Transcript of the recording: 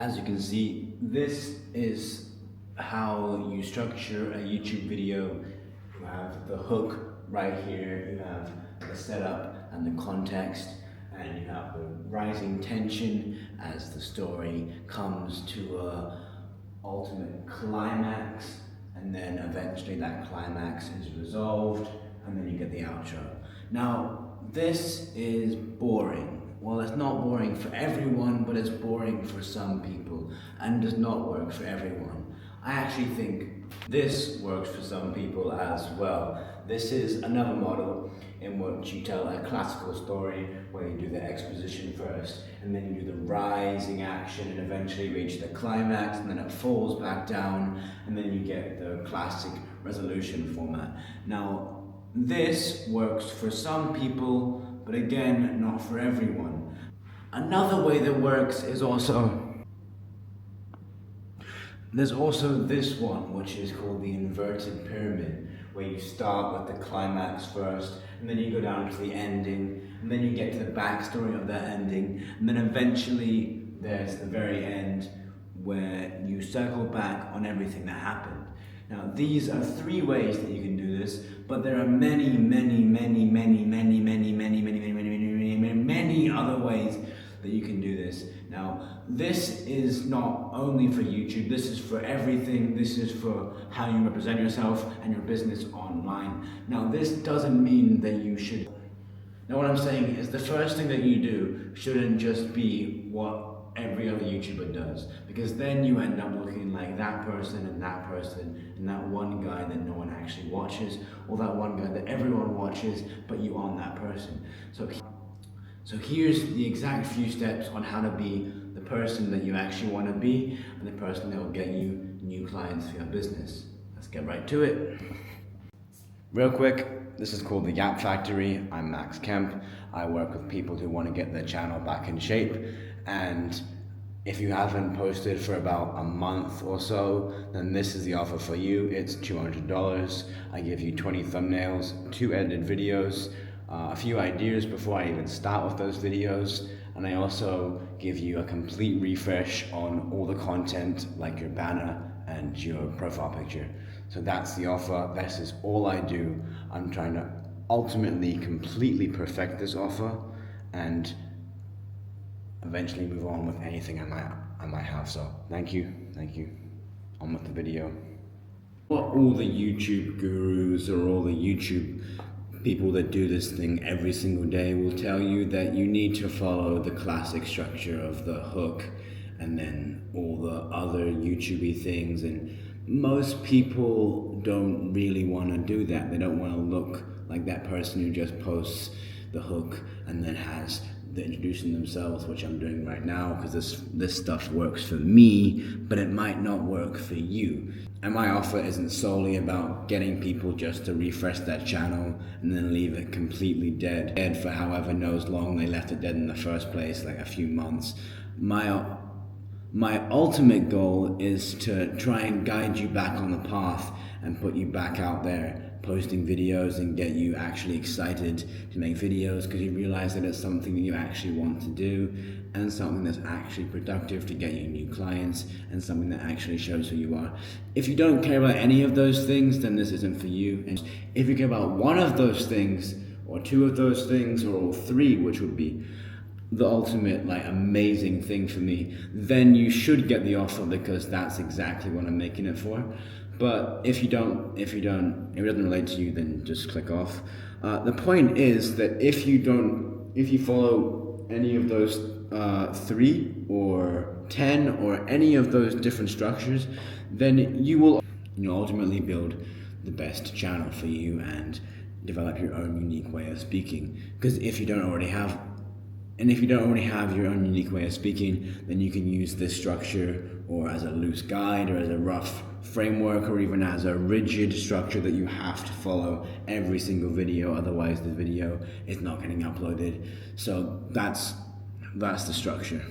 As you can see, this is how you structure a YouTube video. You have the hook right here, you have the setup and the context, and you have the rising tension as the story comes to a ultimate climax, and then eventually that climax is resolved, and then you get the outro. Now, this is boring. Well, it's not boring for everyone, but it's boring for some people, and does not work for everyone. I actually think this works for some people as well. This is another model in which you tell a classical story where you do the exposition first, and then you do the rising action and eventually reach the climax, and then it falls back down, and then you get the classic resolution format. Now, this works for some people, but again, not for everyone. Another way that works is there's also this one, which is called the inverted pyramid, where you start with the climax first, and then you go down to the ending, and then you get to the backstory of that ending, and then eventually there's the very end where you circle back on everything that happened. Now, these are three ways that you can do this, but there are many other ways that you can do this. Now, this is not only for YouTube, this is for everything. This is for how you represent yourself and your business online. Now, this doesn't mean that you should. Now, what I'm saying is the first thing that you do shouldn't just be what every other YouTuber does, because then you end up looking like that person and that person and that one guy that no one actually watches, or that one guy that everyone watches but you aren't that person. So here's the exact few steps on how to be the person that you actually want to be and the person that will get you new clients for your business. Let's get right to it. Real quick, this is called the Gap Factory. I'm Max Kemp. I work with people who want to get their channel back in shape, and if you haven't posted for about a month or so, then this is the offer for you. It's $200. I give you 20 thumbnails, 2 edited videos, a few ideas before I even start with those videos, and I also give you a complete refresh on all the content, like your banner and your profile picture. So that's the offer. This is all I do. I'm trying to ultimately completely perfect this offer and eventually move on with anything I might have. So thank you. On with the video. What all the YouTube gurus or all the YouTube people that do this thing every single day will tell you that you need to follow the classic structure of the hook and then all the other YouTubey things, and most people don't really want to do that. They don't want to look like that person who just posts the hook and then has the introducing themselves, which I'm doing right now because this stuff works for me, but it might not work for you. And my offer isn't solely about getting people just to refresh that channel and then leave it completely dead for however knows long they left it dead in the first place, like a few months. My ultimate goal is to try and guide you back on the path and put you back out there posting videos and get you actually excited to make videos because you realize that it's something that you actually want to do and something that's actually productive to get you new clients and something that actually shows who you are. If you don't care about any of those things, then this isn't for you. And if you care about one of those things or 2 of those things or all 3, which would be the ultimate amazing thing for me, then you should get the offer because that's exactly what I'm making it for. But if it doesn't relate to you, then just click off. The point is that if you follow any of those 3 or 10 or any of those different structures, then you will ultimately build the best channel for you and develop your own unique way of speaking. Because if you don't already have your own unique way of speaking, then you can use this structure or as a loose guide or as a rough framework or even as a rigid structure that you have to follow every single video, otherwise the video is not getting uploaded. So that's the structure.